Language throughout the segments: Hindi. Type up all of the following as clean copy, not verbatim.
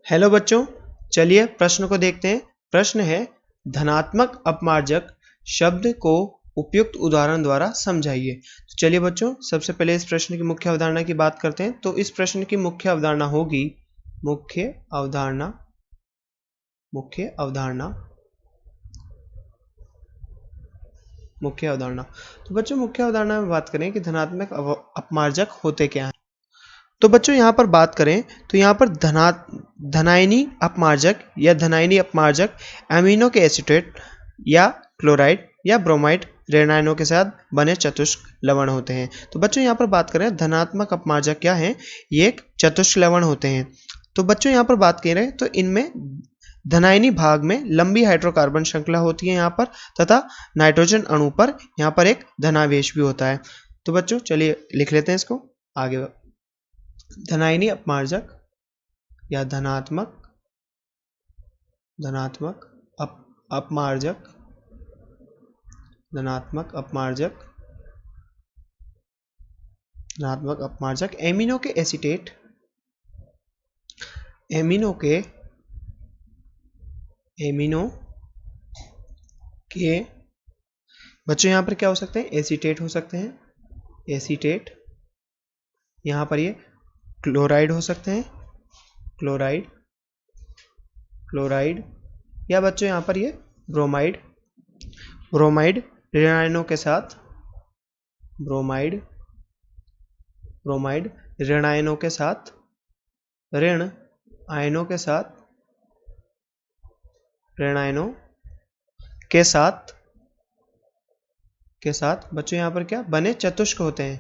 हेलो बच्चों, चलिए प्रश्न को देखते हैं। प्रश्न है धनात्मक अपमार्जक शब्द को उपयुक्त उदाहरण द्वारा समझाइए। तो चलिए बच्चों, सबसे पहले इस प्रश्न की मुख्य अवधारणा की बात करते हैं। तो इस प्रश्न की मुख्य अवधारणा होगी मुख्य अवधारणा तो बच्चों, मुख्य अवधारणा में बात करें कि धनात्मक अपमार्जक होते क्या हैं। तो बच्चों यहाँ पर बात करें तो यहाँ पर धनायनी अपमार्जक या धनायनी अपमार्जक एमिनो के एसीटेट या क्लोराइड या ब्रोमाइड ऋणायनों के साथ बने चतुष्क लवण होते हैं। तो बच्चों यहाँ पर बात करें धनात्मक अपमार्जक क्या है, ये एक चतुष्क लवण होते हैं। तो बच्चों यहाँ पर बात करें तो इनमें धनायनी भाग में लंबी हाइड्रोकार्बन श्रृंखला होती है यहाँ पर, तथा नाइट्रोजन अणु पर यहाँ पर एक धनावेश भी होता है। तो बच्चों चलिए लिख लेते हैं इसको आगे। धनायनी अपमार्जक या धनात्मक अपमार्जक एमिनो के एसीटेट बच्चों यहाँ पर क्या हो सकते हैं, एसीटेट हो सकते हैं, एसीटेट। यहाँ पर ये क्लोराइड हो सकते हैं, क्लोराइड या बच्चों यहाँ पर ये ब्रोमाइड ऋणायनों के साथ, ऋण आयनों के साथ बच्चों यहाँ पर क्या बने चतुष्क होते हैं,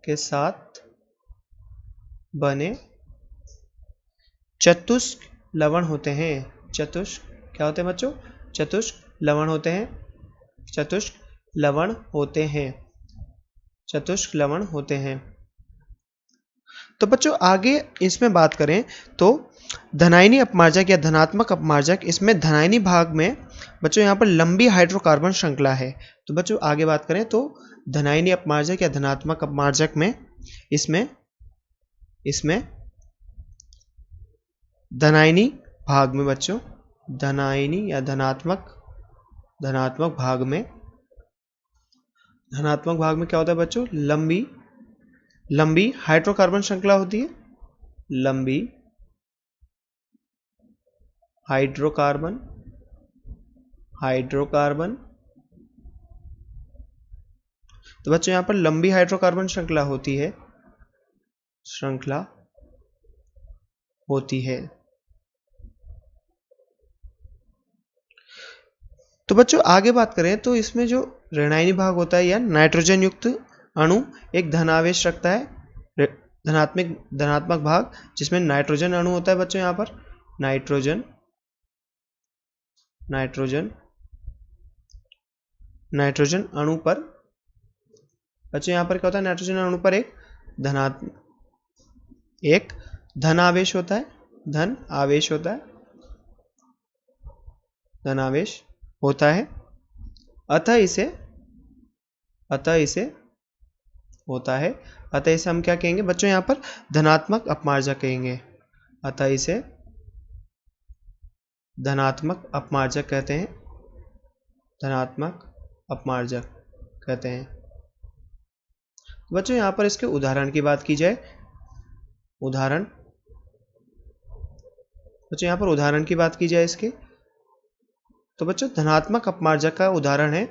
के साथ बने चतुष्क लवण होते हैं। चतुष्क क्या होते हैं बच्चों, चतुष्क लवण होते हैं। तो बच्चों आगे इसमें बात करें तो धनायनी अपमार्जक या धनात्मक अपमार्जक, इसमें धनायनी भाग में बच्चों यहाँ पर लंबी हाइड्रोकार्बन श्रृंखला है। तो बच्चों आगे बात करें तो धनायनी अपमार्जक या धनात्मक अपमार्जक में इसमें धनायनी भाग में बच्चों, धनायनी या धनात्मक भाग में क्या होता है बच्चों, लंबी हाइड्रोकार्बन श्रृंखला होती है, लंबी हाइड्रोकार्बन तो बच्चों यहाँ पर लंबी हाइड्रोकार्बन श्रृंखला होती है। तो बच्चों आगे बात करें तो इसमें जो ऋणायनी भाग होता है या नाइट्रोजन युक्त अणु एक धनावेश रखता है, धनात्मक भाग जिसमें नाइट्रोजन अणु होता है बच्चों, यहाँ पर नाइट्रोजन अणु पर बच्चों यहाँ पर क्या होता है, नाइट्रोजन अणु पर एक धनावेश होता है, धनावेश होता है। अतः इसे हम क्या कहेंगे बच्चों, यहाँ पर धनात्मक अपमार्जक कहेंगे। अतः इसे धनात्मक अपमार्जक कहते हैं, बच्चों यहाँ पर इसके उदाहरण की बात की जाए, इसके तो बच्चों धनात्मक अपमार्जक का उदाहरण है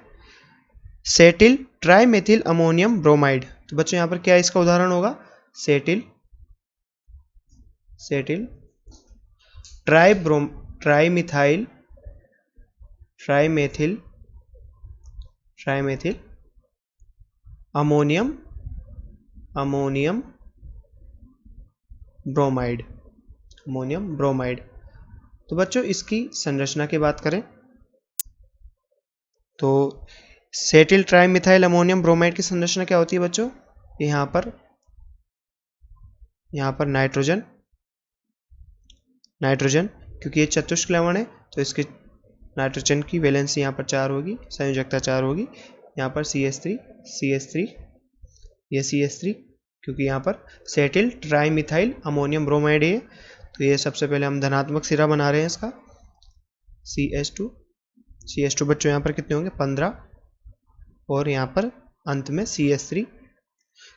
सेटिल ट्राइमेथिल अमोनियम ब्रोमाइड। तो बच्चों यहाँ पर क्या इसका उदाहरण होगा, सेटिल ट्राइमेथिल अमोनियम ब्रोमाइड। तो बच्चों इसकी संरचना की बात करें तो सेटिल ट्राइमेथिल अमोनियम ब्रोमाइड की संरचना क्या होती है बच्चों, यहाँ पर नाइट्रोजन क्योंकि ये चतुष्क लवण है तो इसके नाइट्रोजन की वैलेंसी यहाँ पर 4 होगी, संयोजकता 4 होगी। यहाँ पर CH3 ये CH3 क्योंकि यहाँ पर सेटिल ट्राइमेथिल अमोनियम ब्रोमाइड है तो ये सबसे पहले हम धनात्मक सिरा बना रहे हैं इसका CH2 बच्चों यहाँ पर कितने होंगे 15 और यहाँ पर अंत में CH3।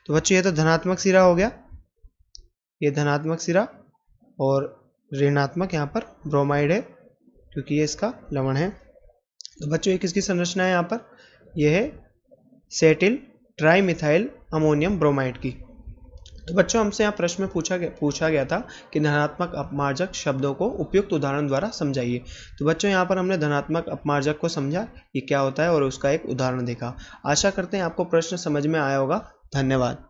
तो बच्चों ये तो धनात्मक सिरा हो गया, ये धनात्मक सिरा, और ऋणात्मक यहाँ पर ब्रोमाइड है क्योंकि ये इसका लवण है। तो बच्चों ये किसकी संरचना है यहाँ पर, यह है सेटिल ट्राइमिथाइल अमोनियम ब्रोमाइड की। तो बच्चों हमसे यहाँ प्रश्न में पूछा गया था कि धनात्मक अपमार्जक शब्दों को उपयुक्त उदाहरण द्वारा समझाइए। तो बच्चों यहाँ पर हमने धनात्मक अपमार्जक को समझा ये क्या होता है और उसका एक उदाहरण देखा। आशा करते हैं आपको प्रश्न समझ में आया होगा। धन्यवाद।